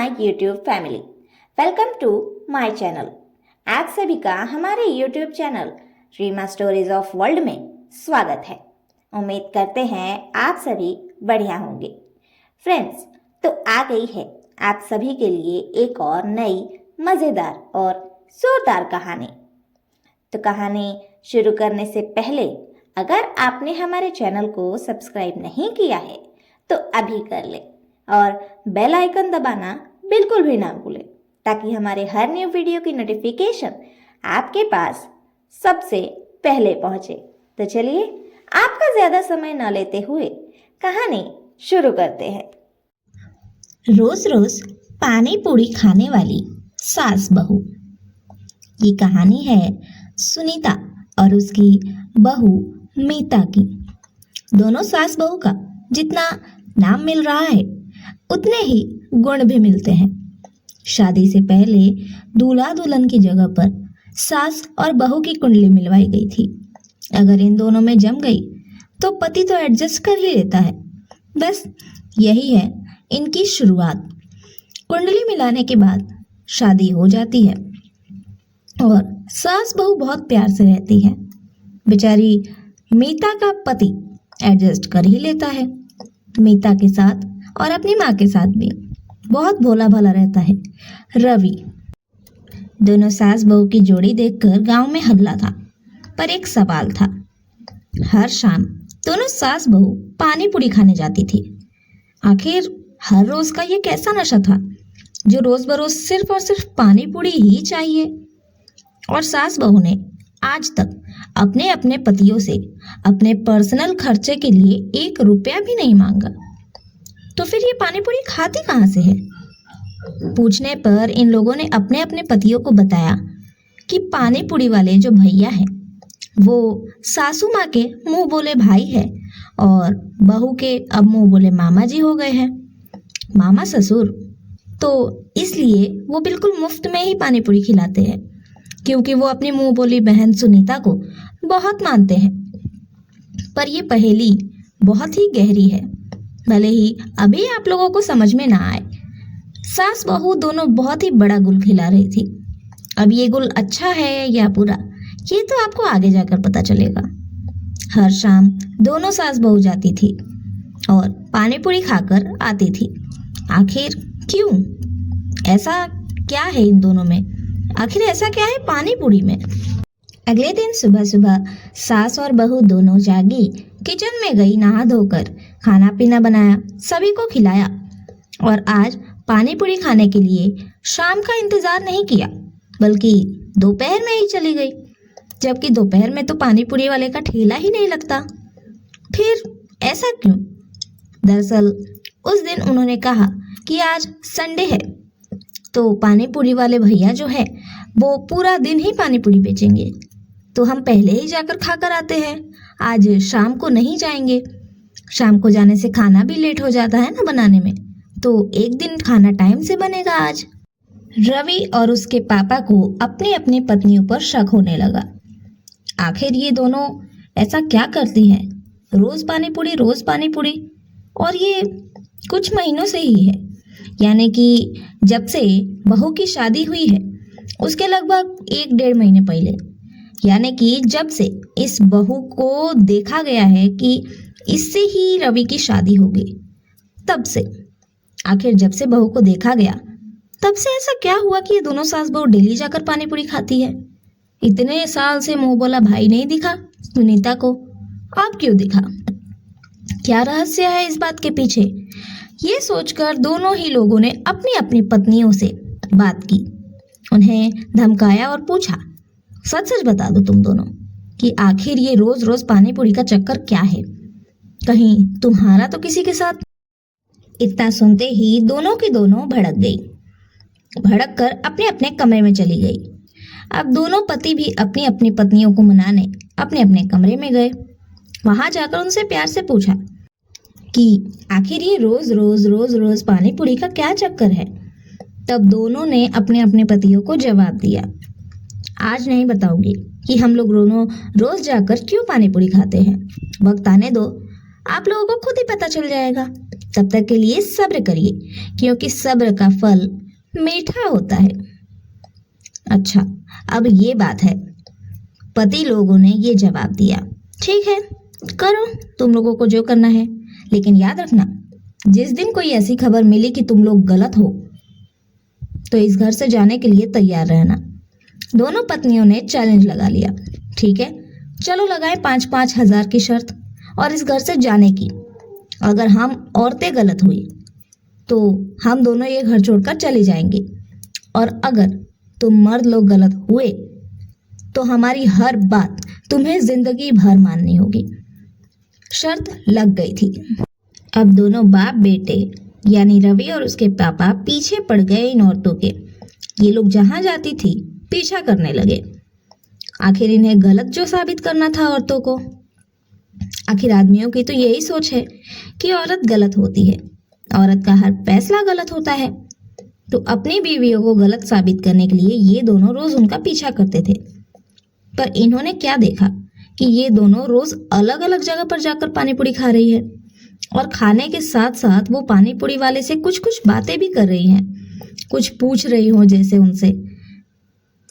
My YouTube family, welcome to my channel. आप सभी का हमारे YouTube channel Reema stories of world में स्वागत है। उम्मीद करते हैं आप सभी बढ़िया होंगे। फ्रेंड्स, तो आ गई है आप सभी के लिए एक और नई मज़ेदार और जोरदार कहानी। तो कहानी शुरू करने से पहले अगर आपने हमारे चैनल को सब्सक्राइब नहीं किया है तो अभी कर ले और बेल आइकन दबाना बिल्कुल भी ना भूलें, ताकि हमारे हर न्यू वीडियो की नोटिफिकेशन आपके पास सबसे पहले पहुंचे। तो चलिए आपका ज़्यादा समय न लेते हुए कहानी शुरू करते हैं। रोज रोज पानी पूरी खाने वाली सास बहू। ये कहानी है सुनीता और उसकी बहू मीता की। दोनों सास बहू का जितना नाम मिल रहा है उतने ही गुण भी मिलते हैं। शादी से पहले दूल्हा दुल्हन की जगह पर सास और बहू की कुंडली मिलवाई गई थी। अगर इन दोनों में जम गई तो पति तो एडजस्ट कर ही लेता है। बस यही है इनकी शुरुआत। कुंडली मिलाने के बाद शादी हो जाती है और सास बहू बहुत प्यार से रहती है। बेचारी मीता का पति एडजस्ट कर ही लेता है। मीता के साथ और अपनी माँ के साथ भी बहुत भोला भाला रहता है रवि। दोनों सास बहू की जोड़ी देखकर गांव में हल्ला था, पर एक सवाल था। हर शाम दोनों सास बहू पानी पूरी खाने जाती थी। आखिर हर रोज का ये कैसा नशा था जो रोज बरोज सिर्फ और सिर्फ पानी पूरी ही चाहिए। और सास बहू ने आज तक अपने अपने पतियों से अपने पर्सनल खर्चे के लिए 1 रुपया भी नहीं मांगा। तो फिर ये पानी पूरी खाती कहाँ से है? पूछने पर इन लोगों ने अपने अपने पतियों को बताया कि पानी पूरी वाले जो भैया हैं वो सासू माँ के मुंह बोले भाई है और बहू के अब मुंह बोले मामा जी हो गए हैं, मामा ससुर। तो इसलिए वो बिल्कुल मुफ्त में ही पानी पूरी खिलाते हैं, क्योंकि वो अपनी मुंह बोली बहन सुनीता को बहुत मानते हैं। पर ये पहेली बहुत ही गहरी है, भले ही अभी आप लोगों को समझ में ना आए। सास बहू दोनों बहुत ही बड़ा गुल खिला रही थी। अब ये गुल अच्छा है या बुरा, ये तो आपको आगे जाकर पता चलेगा। हर शाम दोनों सास बहू जाती थी और पानी पूरी खाकर आती थी। आखिर क्यों? ऐसा क्या है इन दोनों में? आखिर ऐसा क्या है पानी पूरी में? अगले दिन सुबह सुबह सास और बहू दोनों जागी, किचन में गई, नहा धोकर खाना पीना बनाया, सभी को खिलाया और आज पानी पूरी खाने के लिए शाम का इंतजार नहीं किया, बल्कि दोपहर में ही चली गई। जबकि दोपहर में तो पानी पूरी वाले का ठेला ही नहीं लगता। फिर ऐसा क्यों? दरअसल उस दिन उन्होंने कहा कि आज संडे है, तो पानी पूरी वाले भैया जो है वो पूरा दिन ही पानी पूरी बेचेंगे, तो हम पहले ही जाकर खाकर आते हैं, आज शाम को नहीं जाएंगे। शाम को जाने से खाना भी लेट हो जाता है ना बनाने में, तो एक दिन खाना टाइम से बनेगा आज। रवि और उसके पापा को अपनी अपनी पत्नियों पर शक होने लगा। आखिर ये दोनों ऐसा क्या करती हैं? रोज पानी पूरी, और ये कुछ महीनों से ही है। यानी कि जब से बहू की शादी हुई है उसके लगभग 1-1.5 महीने पहले, यानी कि जब से इस बहू को देखा गया है कि इससे ही रवि की शादी होगी, तब से। आखिर जब से बहू को देखा गया तब से ऐसा क्या हुआ कि ये दोनों सास बहू डेली जाकर पानी पूरी खाती है? इतने साल से मुंह बोला भाई नहीं दिखा सुनीता को, अब क्यों दिखा? क्या रहस्य है इस बात के पीछे? ये सोचकर दोनों ही लोगों ने अपनी अपनी पत्नियों से बात की, उन्हें धमकाया और पूछा, सच सच बता दो तुम दोनों कि आखिर ये रोज रोज पानी पूरी का चक्कर क्या है? कहीं तुम्हारा तो किसी के साथ? इतना सुनते ही दोनों की दोनों भड़क गई, भड़क कर अपने अपने कमरे में चली गई। अब दोनों पति भी अपनी अपनी पत्नियों को मनाने अपने अपने कमरे में गए। वहां जाकर उनसे प्यार से पूछा कि आखिर ये रोज पानी पूरी का क्या चक्कर है? तब दोनों ने अपने अपने पतियों को जवाब दिया, आज नहीं बताऊंगी कि हम लोग दोनों रोज जाकर क्यों पानी पूरी खाते हैं। वक्त आने दो, आप लोगों को खुद ही पता चल जाएगा। तब तक के लिए सब्र करिए, क्योंकि सब्र का फल मीठा होता है। अच्छा, अब ये बात है। पति लोगों ने ये जवाब दिया, ठीक है, करो तुम लोगों को जो करना है, लेकिन याद रखना, जिस दिन कोई ऐसी खबर मिली कि तुम लोग गलत हो, तो इस घर से जाने के लिए तैयार रहना। दोनों पत्नियों ने चैलेंज लगा लिया, ठीक है, चलो लगाए 5-5 हजार की शर्त और इस घर से जाने की। अगर हम औरतें गलत हुई तो हम दोनों ये घर छोड़कर चले जाएंगे, और अगर तुम मर्द लोग गलत हुए तो हमारी हर बात तुम्हें जिंदगी भर माननी होगी। शर्त लग गई थी। अब दोनों बाप बेटे यानी रवि और उसके पापा पीछे पड़ गए इन औरतों के। ये लोग जहां जाती थी पीछा करने लगे। आखिर इन्हें गलत जो साबित करना था औरतों को। आखिर आदमियों की तो यही सोच है कि औरत गलत होती है, औरत का हर फैसला गलत होता है। तो अपनी बीवियों को गलत साबित करने के लिए ये दोनों रोज उनका पीछा करते थे। पर इन्होंने क्या देखा कि ये दोनों रोज अलग अलग जगह पर जाकर पानी पूरी खा रही है, और खाने के साथ साथ वो पानी पूरी वाले से कुछ कुछ बातें भी कर रही हैं, कुछ पूछ रही हो जैसे उनसे।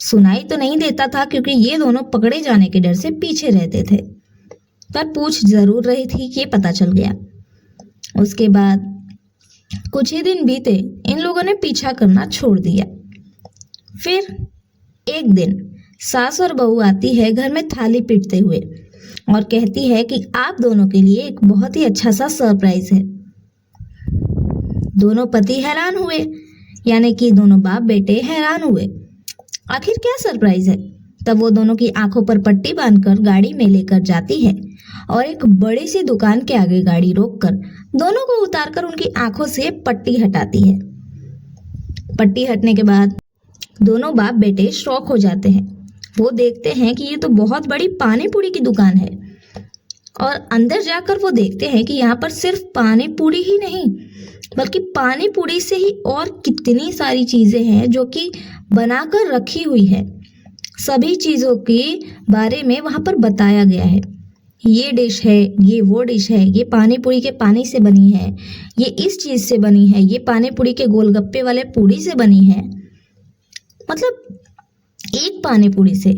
सुनाई तो नहीं देता था क्योंकि ये दोनों पकड़े जाने के डर से पीछे रहते थे, पर पूछ जरूर रही थी, ये पता चल गया। उसके बाद कुछ ही दिन बीते, इन लोगों ने पीछा करना छोड़ दिया। फिर एक दिन सास और बहू आती है घर में थाली पीटते हुए और कहती है कि आप दोनों के लिए एक बहुत ही अच्छा सा सरप्राइज है। दोनों पति हैरान हुए, यानी कि दोनों बाप बेटे हैरान हुए। आखिर क्या सरप्राइज है? तब वो दोनों की आंखों पर पट्टी बांधकर गाड़ी में लेकर जाती है और एक बड़ी सी दुकान के आगे गाड़ी रोककर दोनों को उतारकर उनकी आंखों से पट्टी हटाती है। पट्टी हटने के बाद दोनों बाप बेटे शॉक हो जाते हैं। वो देखते हैं कि ये तो बहुत बड़ी पानी पूरी की दुकान है, और अंदर जाकर वो देखते हैं कि यहाँ पर सिर्फ पानी पूरी ही नहीं, बल्कि पानी पूरी से ही और कितनी सारी चीजें हैं जो कि बनाकर रखी हुई है। सभी चीजों के बारे में वहां पर बताया गया है। ये डिश है, ये वो डिश है, ये पानी पूरी के पानी से बनी है, ये इस चीज से बनी है, ये पानी पूरी के गोलगप्पे वाले पूरी से बनी है। मतलब एक पानी पूरी से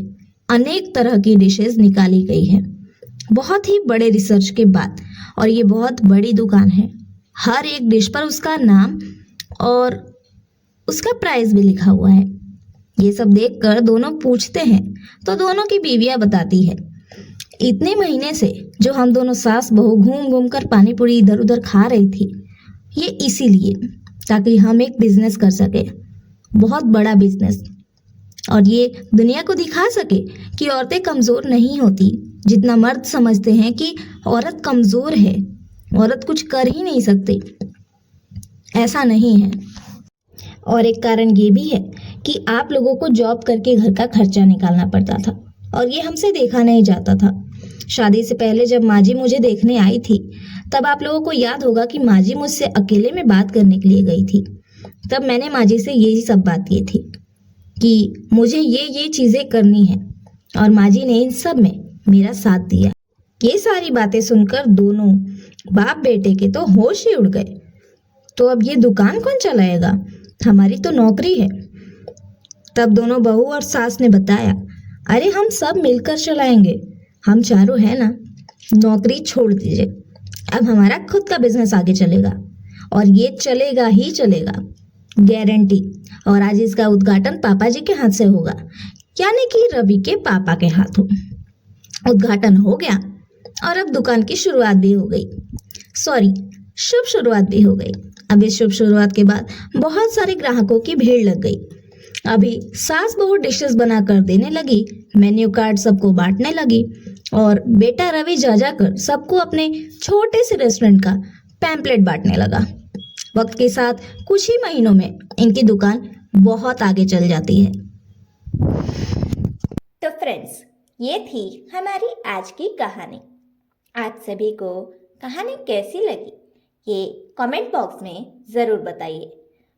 अनेक तरह की डिशेस निकाली गई है, बहुत ही बड़े रिसर्च के बाद। और ये बहुत बड़ी दुकान है, हर एक डिश पर उसका नाम और उसका प्राइस भी लिखा हुआ है। ये सब देखकर दोनों पूछते हैं तो दोनों की बीवियां बताती है, इतने महीने से जो हम दोनों सास बहू घूम घूम कर पानी पूरी इधर उधर खा रही थी, ये इसीलिए ताकि हम एक बिजनेस कर सके, बहुत बड़ा बिजनेस, और ये दुनिया को दिखा सके कि औरतें कमजोर नहीं होती। जितना मर्द समझते हैं कि औरत कमजोर है, औरत कुछ कर ही नहीं सकती, ऐसा नहीं है। और एक कारण ये भी है कि आप लोगों को जॉब करके घर का खर्चा निकालना पड़ता था, और ये हमसे देखा नहीं जाता था। शादी से पहले जब माँ जी मुझे देखने आई थी, तब आप लोगों को याद होगा कि माँ जी मुझसे अकेले में बात करने के लिए गई थी। तब मैंने माँ जी से यही सब बात की थी कि मुझे ये चीजें करनी है, और माँ जी ने इन सब में मेरा साथ दिया। ये सारी बातें सुनकर दोनों बाप बेटे के तो होश ही उड़ गए। तो अब ये दुकान कौन चलाएगा? हमारी तो नौकरी है। तब दोनों बहू और सास ने बताया, अरे हम सब मिलकर चलाएंगे, हम चारों है ना, नौकरी छोड़ दीजिए, अब हमारा खुद का बिजनेस आगे चलेगा, और ये चलेगा ही चलेगा, गारंटी। और आज इसका उद्घाटन पापा जी के हाथ से होगा, यानी कि रवि के पापा के हाथों। उद्घाटन हो गया और अब दुकान की शुरुआत भी हो गई, सॉरी शुभ शुरुआत भी हो गई। अब इस शुभ शुरुआत के बाद बहुत सारे ग्राहकों की भीड़ लग गई। अभी सास बहू डिशेस बना कर देने लगी, मेन्यू कार्ड सबको बांटने लगी, और बेटा रवि जा जाकर सबको अपने छोटे से रेस्टोरेंट का पैम्पलेट बांटने लगा। वक्त के साथ कुछ ही महीनों में इनकी दुकान बहुत आगे चल जाती है। तो फ्रेंड्स, ये थी हमारी आज की कहानी। आप सभी को कहानी कैसी लगी ये कमेंट बॉक्स में ज़रूर बताइए,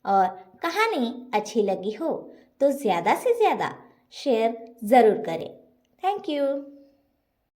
और कहानी अच्छी लगी हो तो ज़्यादा से ज़्यादा शेयर ज़रूर करें। Thank you.